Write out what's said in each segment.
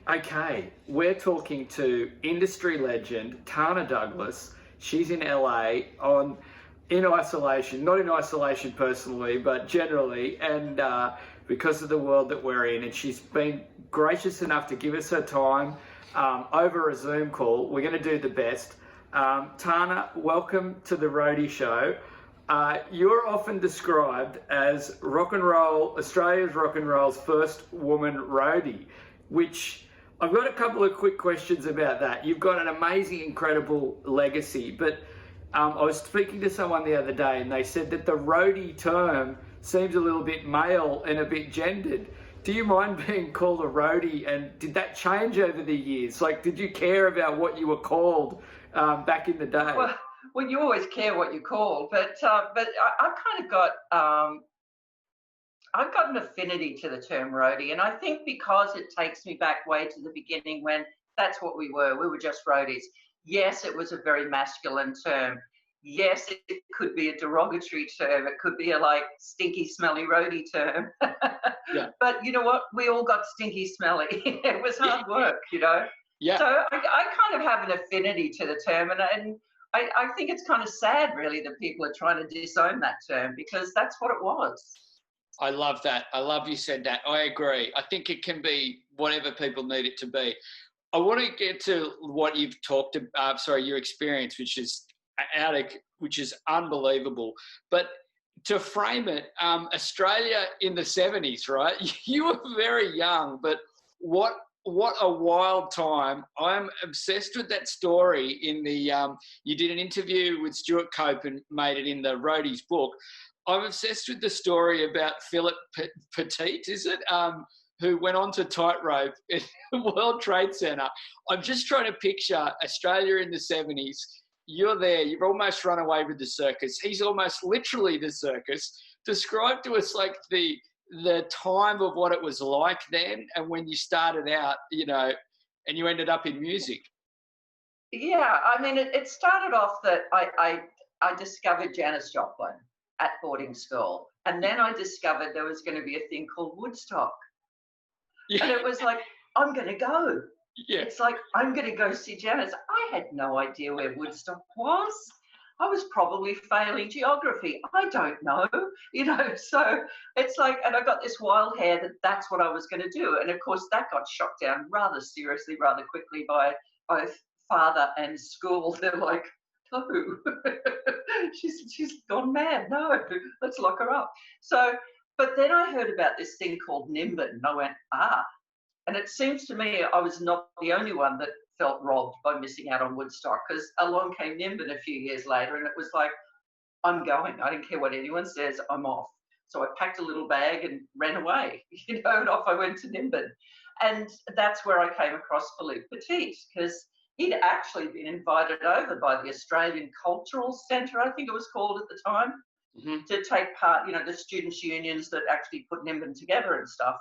Okay, we're talking to industry legend Tana Douglas. She's in LA in isolation, not in isolation personally, but generally, and because of the world that we're in. And she's been gracious enough to give us her time over a Zoom call. We're going to do the best. Tana, welcome to the Roadie Show. You're often described as Australia's rock and roll's first woman roadie, which I've got a couple of quick questions about that. You've got an amazing, incredible legacy, but I was speaking to someone the other day and they said that the roadie term seems a little bit male and a bit gendered. Do you mind being called a roadie, and did that change over the years? Like, did you care about what you were called back in the day? Well, you always care what you're called, but I've kind of got I've got an affinity to the term roadie, and I think because it takes me back way to the beginning when that's what we were. We were just roadies. Yes, it was a very masculine term. Yes, it could be a derogatory term. It could be a like stinky, smelly roadie term. Yeah. But you know what? We all got stinky, smelly. It was hard work, you know. Yeah. So I kind of have an affinity to the term, and I think it's kind of sad, really, that people are trying to disown that term because that's what it was. I love that. I love you said that. I agree. I think it can be whatever people need it to be. I want to get to what you've talked about, your experience, which is unbelievable. But to frame it, Australia in the 70s, right? You were very young, but what a wild time. I'm obsessed with that story in the, you did an interview with Stuart Cope and made it in the Roadie's book. I'm obsessed with the story about Philip Petit, is it? Who went on to tightrope in the World Trade Center. I'm just trying to picture Australia in the 70s. You're there. You've almost run away with the circus. He's almost literally the circus. Describe to us like the time of what it was like then and when you started out, you know, and you ended up in music. Yeah, I mean, it started off that I discovered Janis Joplin at boarding school. And then I discovered there was going to be a thing called Woodstock. Yeah. And it was like, I'm going to go. Yeah. It's like, I'm going to go see Janis. I had no idea where Woodstock was. I was probably failing geography. I don't know, you know. So it's like, and I got this wild hair that that's what I was going to do. And of course, that got shot down rather seriously, rather quickly by both father and school. They're like, no, she's gone mad. No, let's lock her up. So, but then I heard about this thing called Nimbin, and I went, and it seems to me I was not the only one that felt robbed by missing out on Woodstock, because along came Nimbin a few years later, and it was like, I'm going. I don't care what anyone says. I'm off. So I packed a little bag and ran away, you know, and off I went to Nimbin. And that's where I came across Philippe Petit, because he'd actually been invited over by the Australian Cultural Centre, I think it was called at the time, to take part, you know, the students' unions that actually put Nimbin together and stuff.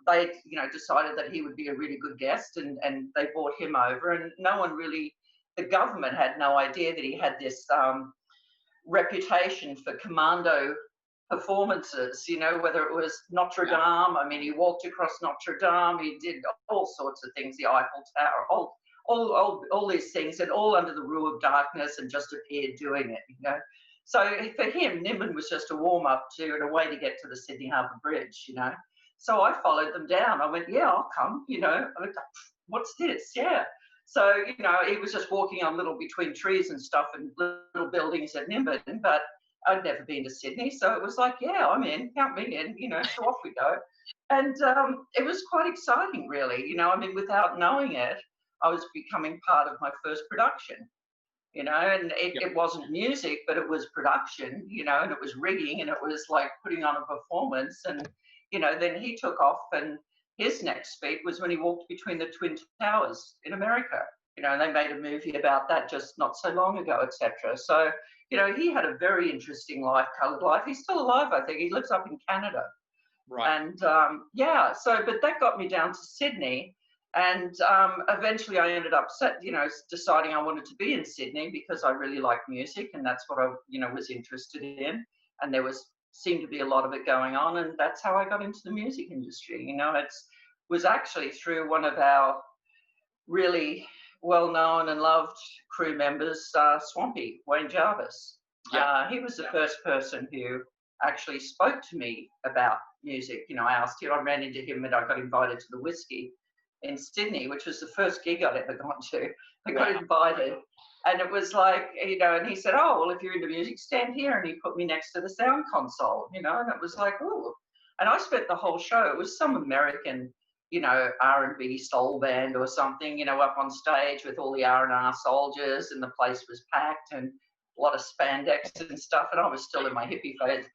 They, you know, decided that he would be a really good guest, and they brought him over, and no one really, the government had no idea that he had this reputation for commando performances, you know, whether it was Notre Dame. I mean, he walked across Notre Dame, he did all sorts of things, the Eiffel Tower, all these things, and all under the rule of darkness, and just appeared doing it, you know. So for him, Nimbin was just a warm-up to and a way to get to the Sydney Harbour Bridge, you know. So I followed them down. I went, yeah, I'll come, you know. I went, what's this? Yeah. So, you know, he was just walking on little between trees and stuff and little buildings at Nimbin, but I'd never been to Sydney. So it was like, yeah, I'm in, count me in, you know, so off we go. And it was quite exciting, really. You know, I mean, without knowing it, I was becoming part of my first production, you know, and it wasn't music, but it was production, you know, and it was rigging, and it was like putting on a performance. And, you know, then he took off, and his next feat was when he walked between the Twin Towers in America, you know, and they made a movie about that just not so long ago, etc. So, you know, he had a very interesting life, coloured life. He's still alive, I think. He lives up in Canada. Right. And yeah, so, but that got me down to Sydney. And eventually I ended up, you know, deciding I wanted to be in Sydney because I really like music, and that's what I, you know, was interested in. And there seemed to be a lot of it going on, and that's how I got into the music industry. You know, it's was actually through one of our really well-known and loved crew members, Swampy, Wayne Jarvis. Yeah. He was the first person who actually spoke to me about music. You know, I asked him, I ran into him and I got invited to the Whiskey in Sydney, which was the first gig I'd ever gone to. I got invited. And it was like, you know, and he said, oh, well, if you're into music, stand here. And he put me next to the sound console, you know, and it was like, ooh. And I spent the whole show, it was some American, you know, R&B soul band or something, you know, up on stage with all the R&R soldiers, and the place was packed and a lot of spandex and stuff. And I was still in my hippie phase.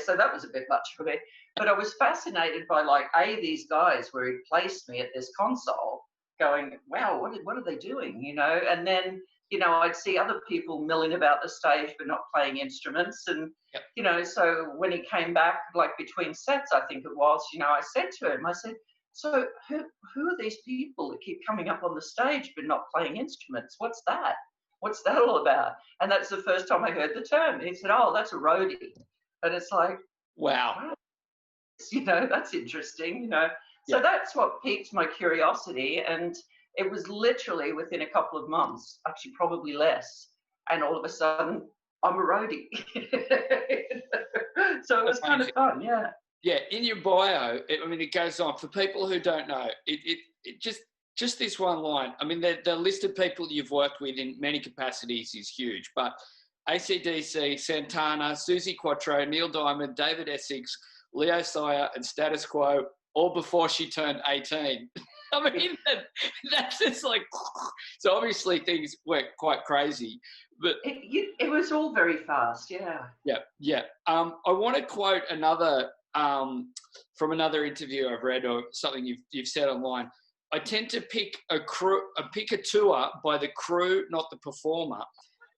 So that was a bit much for me. But I was fascinated by, like, these guys where he placed me at this console going, wow, what are they doing, you know? And then, you know, I'd see other people milling about the stage but not playing instruments. And, you know, so when he came back, like between sets, I think it was, you know, I said to him, I said, so who are these people that keep coming up on the stage but not playing instruments? What's that? What's that all about? And that's the first time I heard the term. He said, oh, that's a roadie. And it's like, wow. You know, that's interesting, you know. So that's what piqued my curiosity. And it was literally within a couple of months, actually probably less. And all of a sudden, I'm a roadie. So it was kind of fun, yeah. Yeah, in your bio, I mean, it goes on. For people who don't know, it just this one line. I mean, the list of people you've worked with in many capacities is huge. But AC/DC, Santana, Suzi Quatro, Neil Diamond, David Essex, Leo Sayer, and Status Quo, all before she turned 18. I mean, that's just like, so obviously things went quite crazy. But it was all very fast, yeah. Yeah. I want to quote another from another interview I've read, or something you've said online. I tend to pick a tour by the crew, not the performer,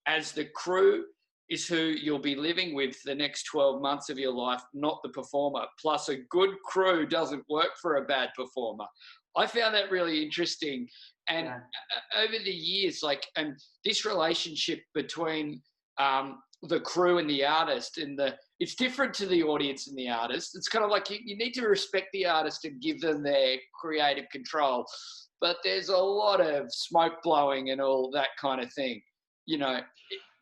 as the crew is who you'll be living with the next 12 months of your life, not the performer. Plus, a good crew doesn't work for a bad performer. I found that really interesting. And over the years, like, and this relationship between the crew and the artist, and it's different to the audience and the artist. It's kind of like you need to respect the artist and give them their creative control. But there's a lot of smoke blowing and all that kind of thing, you know.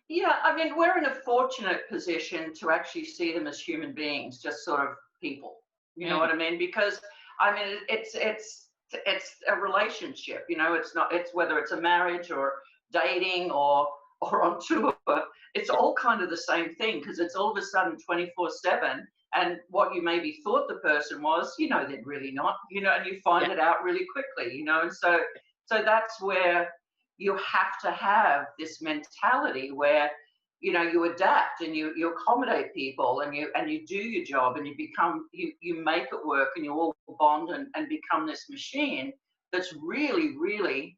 Yeah, I mean, we're in a fortunate position to actually see them as human beings, just sort of people. You know what I mean? Because, I mean, it's a relationship, you know. It's whether it's a marriage or dating or on tour, it's all kind of the same thing, because it's all of a sudden 24/7, and what you maybe thought the person was, you know, they're really not, you know, and you find it out really quickly, you know. And so that's where you have to have this mentality where, you know, you adapt and you accommodate people, and you do your job, and you make it work, and you all bond and become this machine that's really, really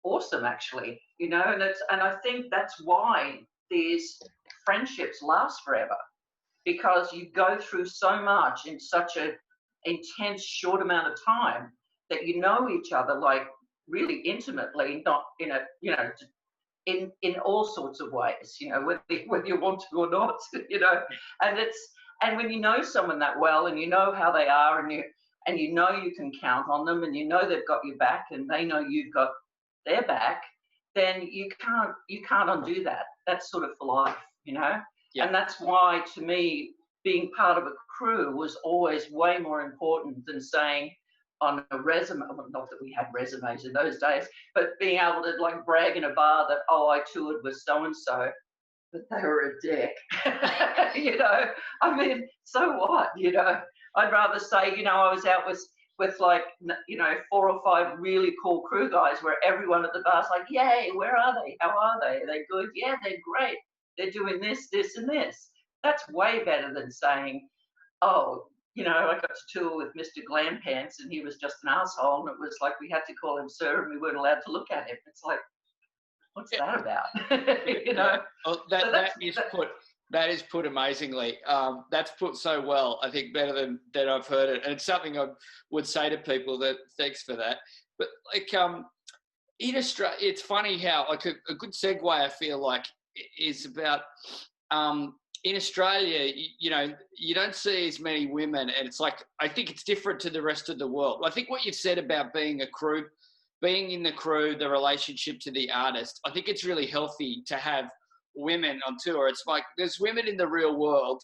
awesome, actually, you know. And I think that's why these friendships last forever, because you go through so much in such a intense short amount of time that you know each other, like, really intimately, not in a, you know, in all sorts of ways, you know, whether you want to or not, you know. And when you know someone that well, and you know how they are, and you know you can count on them, and you know they've got your back, and they know you've got their back, then you can't undo that. That's sort of for life, you know. And that's why, to me, being part of a crew was always way more important than saying on a resume, well, not that we had resumes in those days, but being able to, like, brag in a bar that, oh, I toured with so-and-so, but they were a dick. You know, I mean, so what, you know? I'd rather say, you know, I was out with like, you know, 4 or 5 really cool crew guys where everyone at the bar's like, yay, where are they? How are they? Are they good? Yeah, they're great. They're doing this, this, and this. That's way better than saying, oh, you know, I got to tour with Mr. Glam Pants and he was just an asshole, and it was like we had to call him sir and we weren't allowed to look at him. It's like, what's that about? You know? Oh, that is put amazingly. That's put so well, I think, better than I've heard it. And it's something I would say to people, that thanks for that. But like, in Australia, it's funny how, like, a good segue, I feel like, is about in Australia, you don't see as many women, and it's like, I think it's different to the rest of the world. I think what you've said about being in the crew, the relationship to the artist, I think it's really healthy to have women on tour. It's like, there's women in the real world.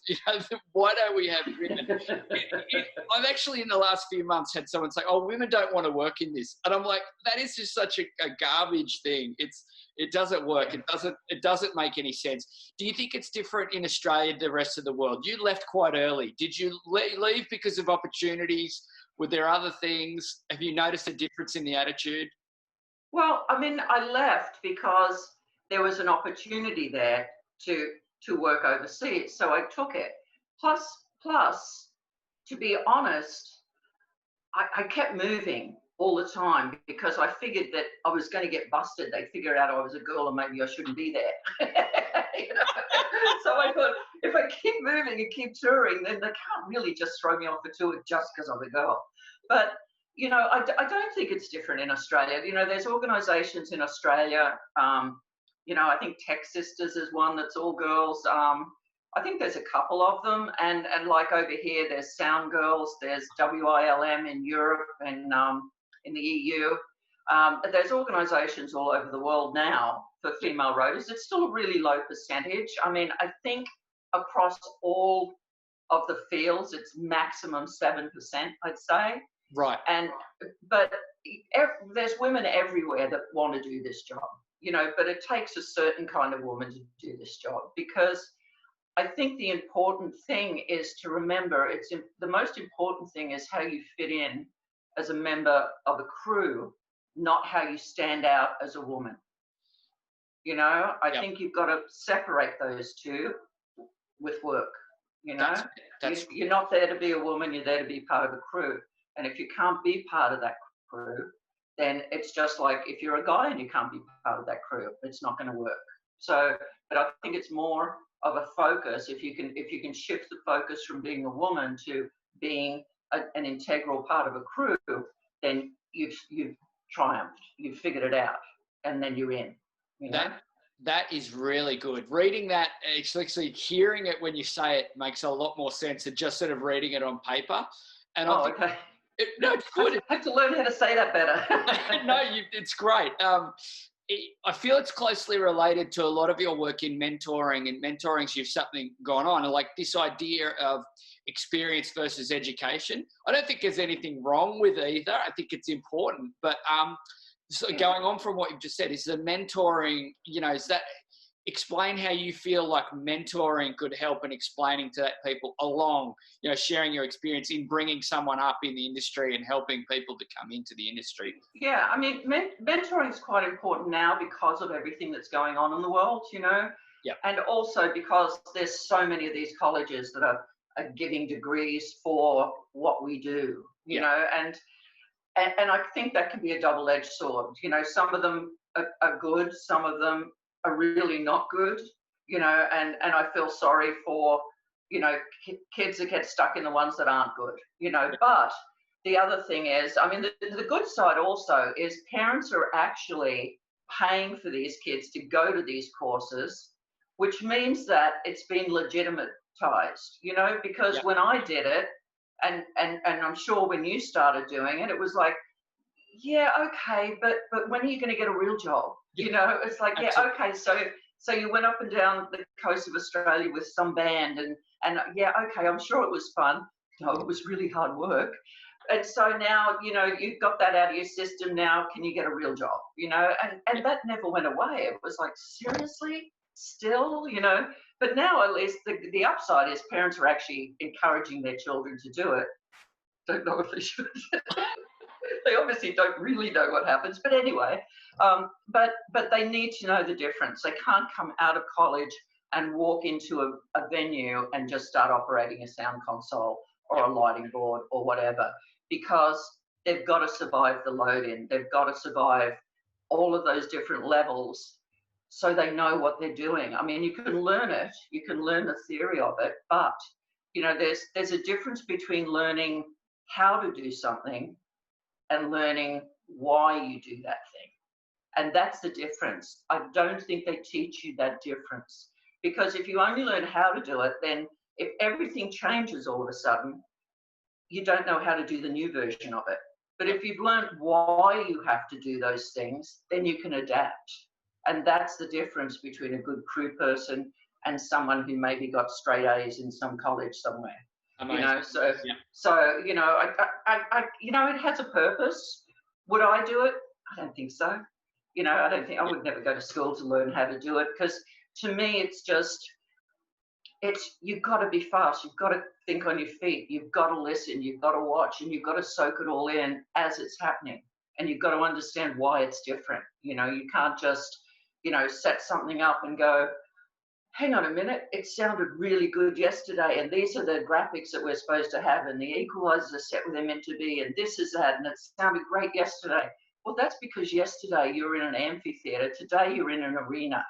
Why don't we have women? I've actually, in the last few months, had someone say, "Oh, women don't want to work in this," and I'm like, that is just such a garbage thing. It doesn't work. It doesn't make any sense. Do you think it's different in Australia than the rest of the world? You left quite early. Did you leave because of opportunities? Were there other things? Have you noticed a difference in the attitude? Well, I mean, I left because there was an opportunity there to work overseas, so I took it. Plus, to be honest, I kept moving all the time because I figured that I was going to get busted. They'd figure out I was a girl and maybe I shouldn't be there. So I thought, if I keep moving and keep touring, then they can't really just throw me off a tour just because I'm a girl. But I don't think it's different in Australia. There's organisations in Australia. I think Tech Sisters is one that's all girls. I think there's a couple of them, and like over here, there's Sound Girls, there's WILM in Europe and in the EU. There's organisations all over the world now for female roadies. It's still a really low percentage. I mean, I think across all of the fields, it's maximum 7%, I'd say. Right. But there's women everywhere that want to do this job, but it takes a certain kind of woman to do this job, because I think the important thing is to remember, the most important thing is how you fit in as a member of a crew, not how you stand out as a woman. I think you've got to separate those two with work. You're not there to be a woman, you're there to be part of the crew. And if you can't be part of that crew, then it's just like if you're a guy and you can't be part of that crew, it's not going to work. So, but I think it's more of a focus. If you can shift the focus from being a woman to being an integral part of a crew, then you've triumphed. You've figured it out, and then you're in. That is really good. Reading that, actually hearing it when you say it makes a lot more sense than just sort of reading it on paper. And okay. No, it's good. I have to learn how to say that better. No, it's great. I feel it's closely related to a lot of your work in mentoring, and mentoring's you've something going on, and like this idea of experience versus education. I don't think there's anything wrong with either. I think it's important, but so going on from what you've just said, is the mentoring, is that, explain how you feel like mentoring could help in explaining to that people along, sharing your experience in bringing someone up in the industry and helping people to come into the industry. Yeah, I mean, mentoring is quite important now because of everything that's going on in the world, Yeah. And also because there's so many of these colleges that are giving degrees for what we do, you know, and I think that can be a double-edged sword. Some of them are good, some of them are really not good, and I feel sorry for, kids that get stuck in the ones that aren't good, but the other thing is, I mean, the good side also is parents are actually paying for these kids to go to these courses, which means that it's been legitimatized, because when I did it, and I'm sure when you started doing it, it was like, yeah, okay, but when are you going to get a real job? It's like, yeah, okay, so you went up and down the coast of Australia with some band, and yeah, okay, I'm sure it was fun. No, it was really hard work. And so now, you've got that out of your system. Now, can you get a real job? And that never went away. It was like, seriously, still, But now, at least, the upside is parents are actually encouraging their children to do it. Don't know if they should. They obviously don't really know what happens, but anyway, but they need to know the difference. They can't come out of college and walk into a venue and just start operating a sound console or a lighting board or whatever, because they've got to survive the load-in. They've got to survive all of those different levels so they know what they're doing. I mean, you can learn it, you can learn the theory of it, but, there's a difference between learning how to do something and learning why you do that thing. And that's the difference. I don't think they teach you that difference. Because if you only learn how to do it, then if everything changes all of a sudden, you don't know how to do the new version of it. But if you've learned why you have to do those things, then you can adapt. And that's the difference between a good crew person and someone who maybe got straight A's in some college somewhere. Amazing. You know, so Yeah. so you know, you know, it has a purpose. Would I do it? I don't think so. You know, I don't think I would never go to school to learn how to do it, because to me it's just, you've got to be fast, you've got to think on your feet, you've got to listen, you've got to watch, and you've got to soak it all in as it's happening, and you've got to understand why it's different. You know, you can't just, you know, set something up and go, hang on a minute, it sounded really good yesterday, and these are the graphics that we're supposed to have, and the equalizers are set where they're meant to be, and this is that, and it sounded great yesterday. Well, that's because yesterday you were in an amphitheater, today you're in an arena.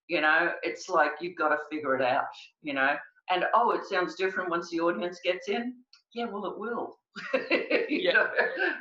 You know, it's like you've got to figure it out, you know. And oh, it sounds different once the audience gets in. Yeah, well, it will. You know?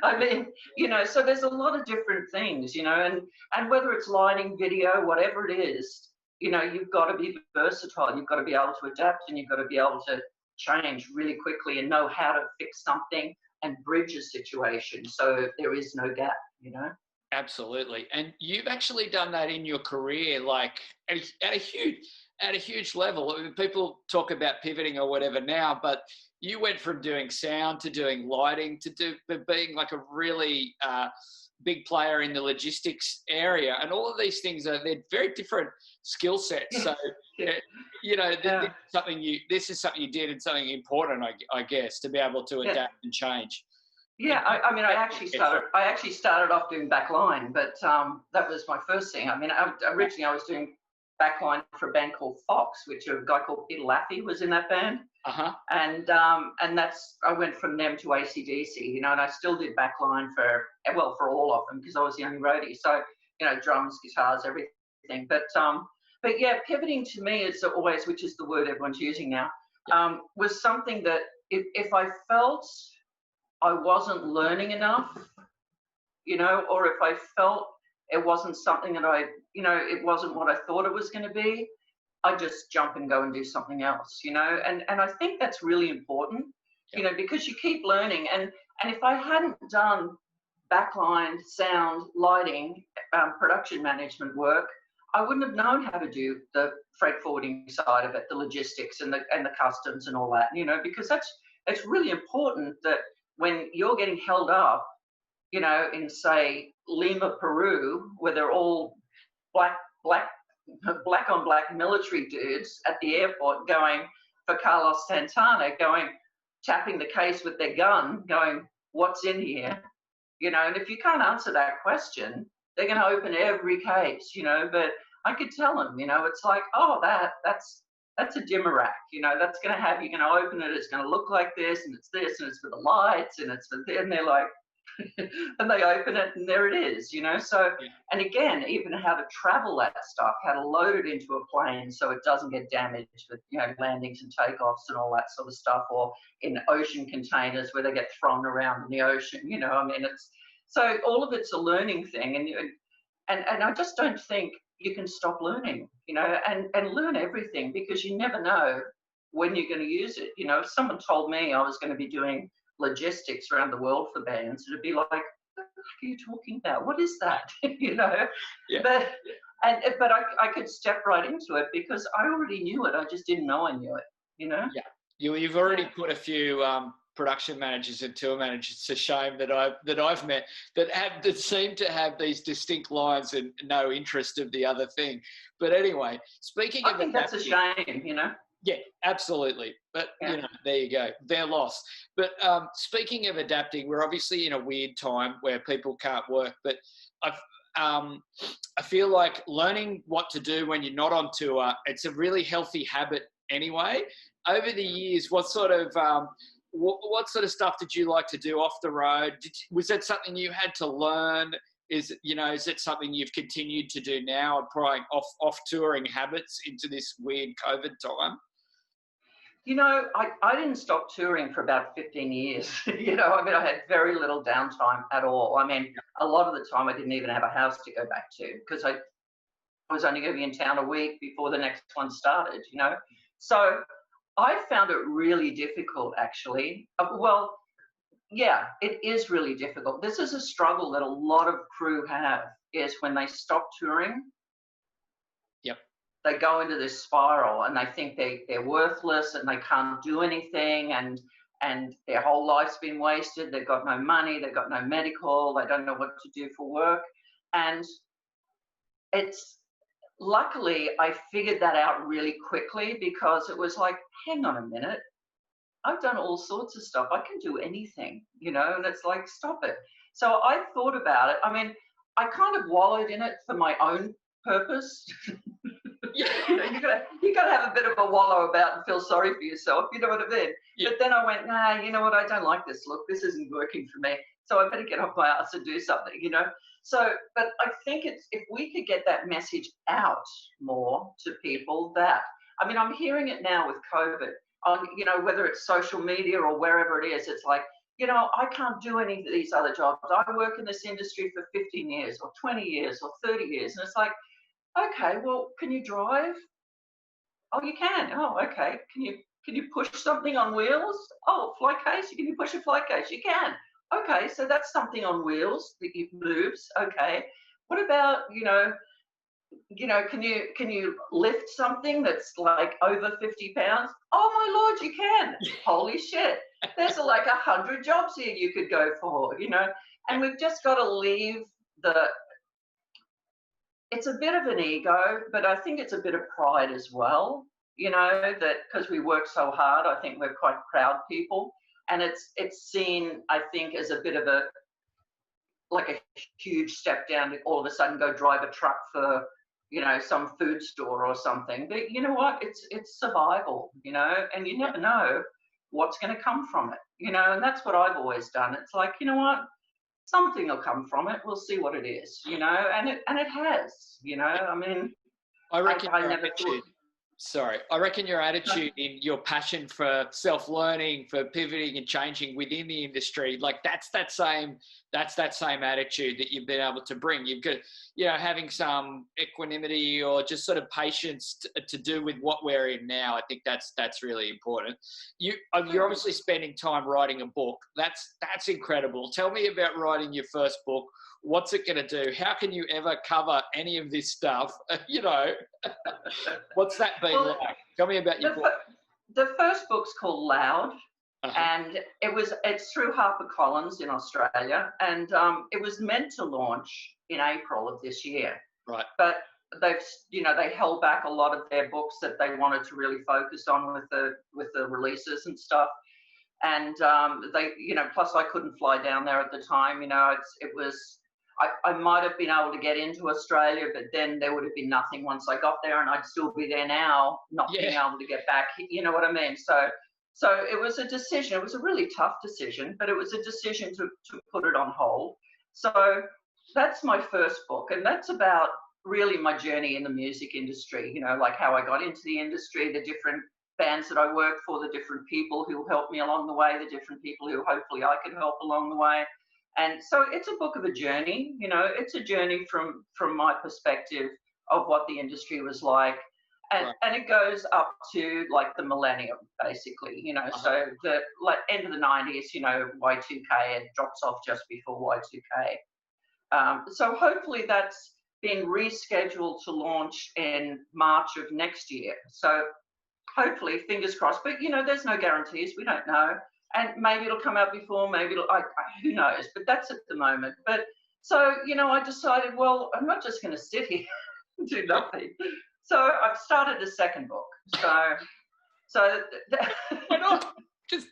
I mean, you know, so there's a lot of different things, you know, and whether it's lighting, video, whatever it is, you know, you've got to be versatile. You've got to be able to adapt, and you've got to be able to change really quickly and know how to fix something and bridge a situation so there is no gap, you know. Absolutely. And you've actually done that in your career, like at a huge level. I mean, people talk about pivoting or whatever now, but you went from doing sound to doing lighting to being like a really big player in the logistics area. And all of these things they're very different skill sets. So, you know, this is something you did, and something important, I guess, to be able to adapt and change. Yeah, I mean, I actually started off doing backline, but that was my first thing. I mean, originally I was doing backline for a band called Fox, which a guy called Peter Laffey was in that band. And that's, I went from them to AC/DC, you know, and I still did backline for all of them, because I was the only roadie. So, you know, drums, guitars, everything. But yeah, pivoting to me is always, which is the word everyone's using now, was something that if I felt I wasn't learning enough, you know, or if I felt it wasn't something that you know, it wasn't what I thought it was going to be, I just jump and go and do something else, you know. And I think that's really important, you know, because you keep learning. And if I hadn't done backline, sound, lighting, production management work, I wouldn't have known how to do the freight forwarding side of it, the logistics and the customs and all that, you know, because it's really important that when you're getting held up, you know, in say Lima, Peru, where they're all black on black military dudes at the airport going for Carlos Santana, tapping the case with their gun, going, what's in here? You know, and if you can't answer that question, they're going to open every case, you know. But I could tell them, you know, it's like, oh, that's a dimmer rack, you know, that's going to have, you're going to open it, it's going to look like this, and it's this, and it's for the lights, and it's for this, and they're like, and they open it, and there it is, you know. So, and again, even how to travel that stuff, how to load it into a plane so it doesn't get damaged with, you know, landings and takeoffs and all that sort of stuff, or in ocean containers where they get thrown around in the ocean, you know. I mean, it's, so all of it's a learning thing, and I just don't think you can stop learning, you know, and learn everything, because you never know when you're going to use it. You know, if someone told me I was going to be doing logistics around the world for bands, it'd be like, what the heck are you talking about? What is that? You know? But I could step right into it because I already knew it. I just didn't know I knew it, you know? Yeah. You've already put a few production managers and tour managers. It's a shame that I've met that seem to have these distinct lines and no interest of the other thing. But anyway, speaking of, I think that's a shame, you know. Yeah, absolutely. But you know, there you go. They're lost. But speaking of adapting, we're obviously in a weird time where people can't work. But I feel like learning what to do when you're not on tour, it's a really healthy habit anyway. Over the years, what sort of stuff did you like to do off the road? Was that something you had to learn? Is it something you've continued to do now, applying off touring habits into this weird COVID time? You know, I didn't stop touring for about 15 years. You know, I mean, I had very little downtime at all. I mean, a lot of the time I didn't even have a house to go back to because was only going to be in town a week before the next one started, you know. So I found it really difficult, actually. Well, yeah, it is really difficult. This is a struggle that a lot of crew have, is when they stop touring, Yep. they go into this spiral and they think they're worthless and they can't do anything, and their whole life's been wasted. They've got no money, they've got no medical, they don't know what to do for work. And it's, luckily I figured that out really quickly, because it was like, hang on a minute, I've done all sorts of stuff. I can do anything, you know, and it's like, stop it. So I thought about it. I mean, I kind of wallowed in it for my own purpose. You know, you gotta have a bit of a wallow about and feel sorry for yourself, you know what I mean? Yeah. But then I went, nah, you know what, I don't like this look. This isn't working for me. So I better get off my ass and do something, you know? So, but I think it's, if we could get that message out more to people, that, I mean, I'm hearing it now with COVID. You know, whether it's social media or wherever it is, it's like, you know, I can't do any of these other jobs. I work in this industry for 15 years or 20 years or 30 years. And it's like, okay, well, can you drive? Oh, you can. Oh, okay. Can you push something on wheels? Oh, flight case. Can you push a flight case? You can. Okay, so that's something on wheels that it moves. Okay. What about, you know, can you lift something that's like over 50 pounds? Oh my Lord, you can. Holy shit. There's like 100 jobs here you could go for, you know, and we've just got to leave it's a bit of an ego, but I think it's a bit of pride as well, you know, that because we work so hard, I think we're quite proud people, and it's seen, I think, as a bit of a huge step down to all of a sudden go drive a truck for, you know, some food store or something. But you know what? It's survival, you know, and you never know what's going to come from it, you know, and that's what I've always done. It's like, you know what? Something will come from it. We'll see what it is, you know, and it has, you know. I mean, I reckon I never thought. Sorry, I reckon your attitude in your passion for self-learning, for pivoting and changing within the industry, like that's that same attitude that you've been able to bring. You've got, you know, having some equanimity or just sort of patience to do with what we're in now. I think that's really important. You're obviously spending time writing a book. That's incredible. Tell me about writing your first book. What's it going to do? How can you ever cover any of this stuff? You know, what's that been like? Tell me about your book. The first book's called Loud, and it's through HarperCollins in Australia, and it was meant to launch in April of this year. Right. But they held back a lot of their books that they wanted to really focus on with the releases and stuff. And they, you know, plus I couldn't fly down there at the time, you know, I might have been able to get into Australia, but then there would have been nothing once I got there, and I'd still be there now, not being able to get back. You know what I mean? So it was a decision. It was a really tough decision, but it was a decision to put it on hold. So that's my first book, and that's about really my journey in the music industry, you know, like how I got into the industry, the different bands that I worked for, the different people who helped me along the way, the different people who hopefully I could help along the way. And so it's a book of a journey, you know, it's a journey from my perspective of what the industry was like. And, and it goes up to like the millennium, basically, you know, so the like end of the 90s, you know, Y2K, it drops off just before Y2K. So hopefully that's been rescheduled to launch in March of next year. So hopefully, fingers crossed, but you know, there's no guarantees. We don't know. And maybe it'll come out before, maybe who knows, but that's at the moment. But so, you know, I decided, well, I'm not just going to sit here and do nothing. So I've started a second book. So why not? Just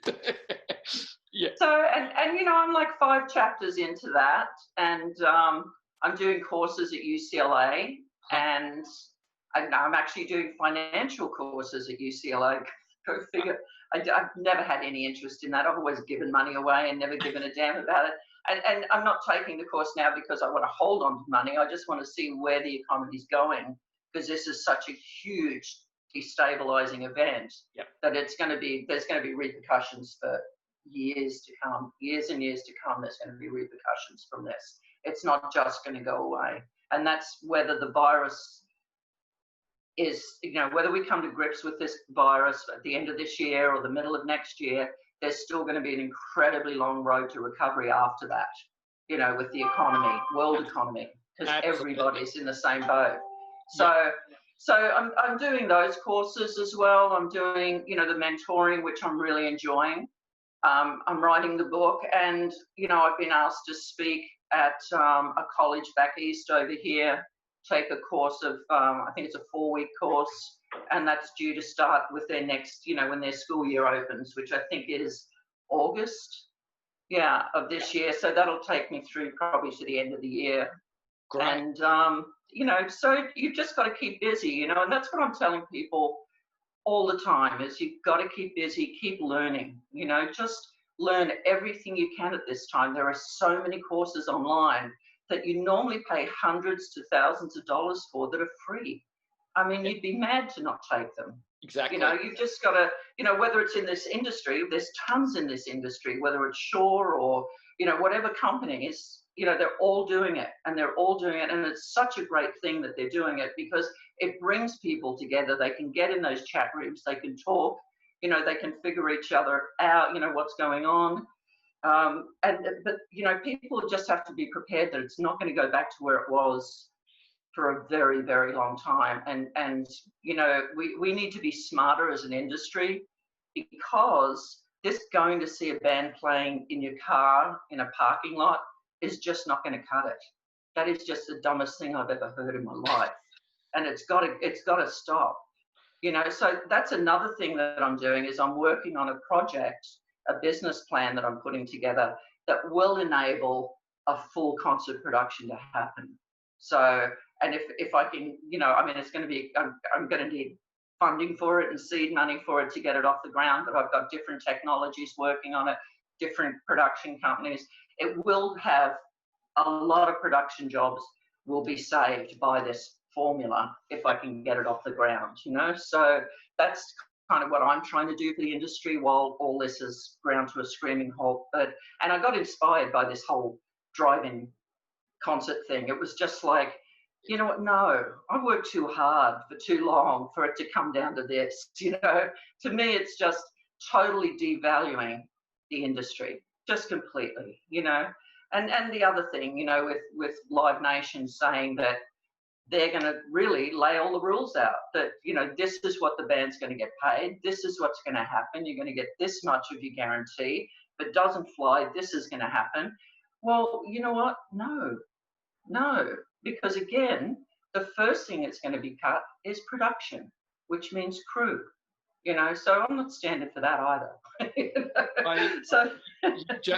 yeah. So, and you know, I'm like 5 chapters into that, and I'm doing courses at UCLA, and I'm actually doing financial courses at UCLA. Go figure. I've never had any interest in that. I've always given money away and never given a damn about it. And I'm not taking the course now because I want to hold on to money. I just want to see where the economy's going, because this is such a huge destabilizing event that there's going to be repercussions for years to come, years and years to come. There's going to be repercussions from this. It's not just going to go away. And that's whether the virus is, whether we come to grips with this virus at the end of this year or the middle of next year, there's still going to be an incredibly long road to recovery after that, with the economy, world economy, because everybody's in the same boat. So I'm doing those courses as well. I'm doing, the mentoring, which I'm really enjoying. I'm writing the book, and, I've been asked to speak at a college back east over here, take a course of, I think it's a 4-week course, and that's due to start with their next, when their school year opens, which I think is August, of this year. So that'll take me through probably to the end of the year. Great. And, so you've just got to keep busy, and that's what I'm telling people all the time, is you've got to keep busy, keep learning, just learn everything you can at this time. There are so many courses online that you normally pay hundreds to thousands of dollars for that are free. I mean, you'd be mad to not take them. Exactly. You've just got to, whether it's in this industry, there's tons in this industry, whether it's Shaw or, whatever companies, they're all doing it, and it's such a great thing that they're doing it, because it brings people together. They can get in those chat rooms, they can talk, they can figure each other out, what's going on. But people just have to be prepared that it's not going to go back to where it was for a very, very long time. And we need to be smarter as an industry, because this going to see a band playing in your car in a parking lot is just not going to cut it. That is just the dumbest thing I've ever heard in my life. And it's got to stop. So that's another thing that I'm doing, is I'm working on a project, a business plan that I'm putting together that will enable a full concert production to happen. So, and if I can, it's going to be, I'm going to need funding for it and seed money for it to get it off the ground, but I've got different technologies working on it, different production companies. It will have a lot of production jobs will be saved by this formula if I can get it off the ground, So that's kind of what I'm trying to do for the industry while all this is ground to a screaming halt. And I got inspired by this whole drive-in concert thing. It was just like, you know what, no, I worked too hard for too long for it to come down to this, To me, it's just totally devaluing the industry, just completely, And the other thing, with Live Nation saying that they're going to really lay all the rules out, that, this is what the band's going to get paid, this is what's going to happen, you're going to get this much of your guarantee. If it doesn't fly, this is going to happen. Well, you know what? No, because again, the first thing that's going to be cut is production, which means crew. So I'm not standing for that either. So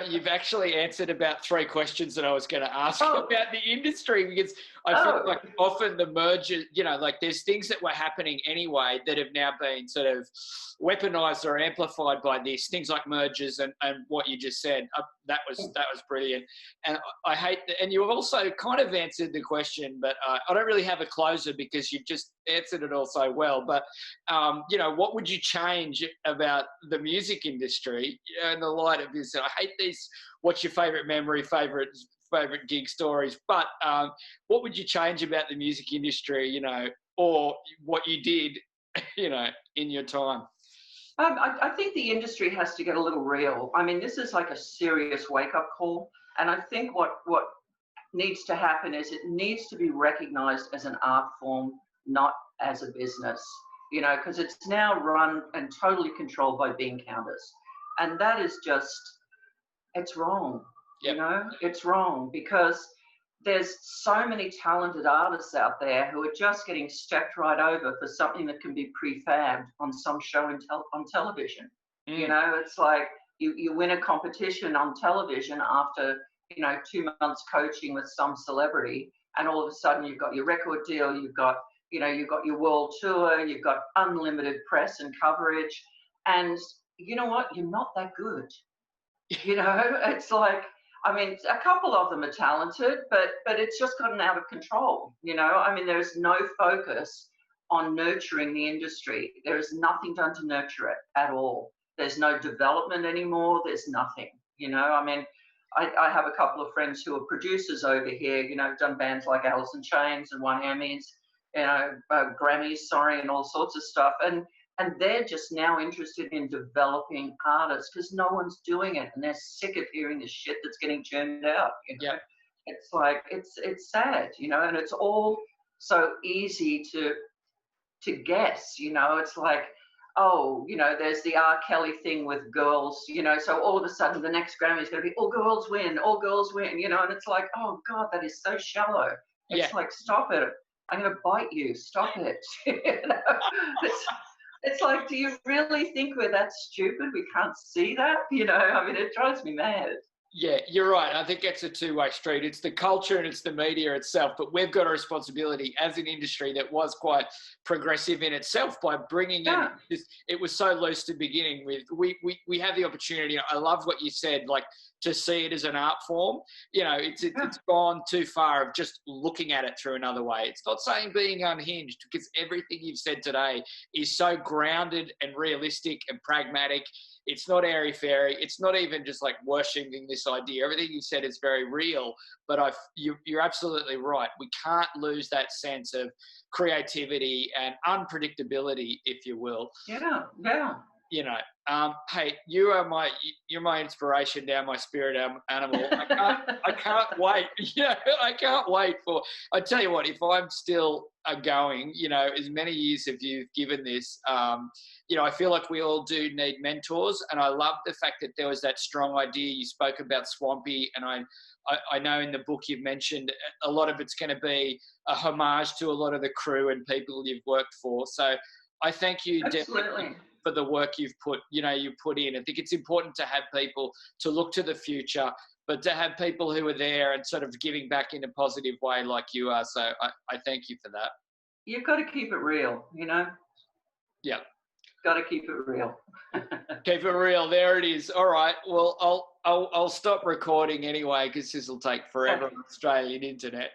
you've actually answered about 3 questions that I was going to ask about the industry, because I feel like often the merger, there's things that were happening anyway that have now been sort of weaponized or amplified by this, things like mergers and what you just said. That was brilliant. And I hate that. And you've also kind of answered the question, but I don't really have a closer because you've just answered it all so well. But, what would you change about the music industry in the light of this? I hate these, what's your favourite memory, favourite gig stories, but what would you change about the music industry, or what you did, in your time? I think the industry has to get a little real. I mean, this is like a serious wake-up call. And I think what needs to happen is it needs to be recognized as an art form, not as a business, because it's now run and totally controlled by bean counters. And that is just, it's wrong. Yep. It's wrong, because there's so many talented artists out there who are just getting stepped right over for something that can be prefabbed on some show on television. It's like you win a competition on television after 2 months coaching with some celebrity, and all of a sudden you've got your record deal, you've got your world tour, you've got unlimited press and coverage, and you know what, you're not that good. It's like, I mean, a couple of them are talented, but it's just gotten out of control. I mean, there's no focus on nurturing the industry. There is nothing done to nurture it at all. There's no development anymore. There's nothing. I mean, I have a couple of friends who are producers over here, done bands like Alice in Chains and One Hammies, Grammys, sorry, and all sorts of stuff. And they're just now interested in developing artists because no one's doing it, and they're sick of hearing the shit that's getting churned out. Yeah. It's like it's sad, and it's all so easy to guess. It's like, oh, there's the R. Kelly thing with girls, so all of a sudden the next Grammy is going to be all girls win, and it's like, oh God, that is so shallow. It's like, stop it. I'm going to bite you. Stop it. It's like, do you really think we're that stupid? We can't see that? It drives me mad. Yeah, you're right. I think it's a two-way street. It's the culture and it's the media itself, but we've got a responsibility as an industry that was quite progressive in itself by bringing in this. It was so loose to beginning with. We have the opportunity. I love what you said, like, to see it as an art form. It's gone too far of just looking at it through another way. It's not saying being unhinged, because everything you've said today is so grounded and realistic and pragmatic. It's not airy-fairy. It's not even just like worshipping this idea. Everything you said is very real, but you're absolutely right. We can't lose that sense of creativity and unpredictability, if you will. Yeah. Hey, you're my inspiration now, my spirit animal. I can't wait. I can't wait for. I tell you what, if I'm still going, as many years as you've given this, I feel like we all do need mentors, and I love the fact that there was that strong idea. You spoke about Swampy, and I know in the book you've mentioned a lot of it's going to be a homage to a lot of the crew and people you've worked for. So I thank you definitely for the work you've put in. I think it's important to have people to look to the future, but to have people who are there and sort of giving back in a positive way like you are. So I thank you for that. You've got to keep it real, Yeah. Got to keep it real. Keep it real. There it is. All right. Well, I'll stop recording anyway, because this will take forever on the Australian internet.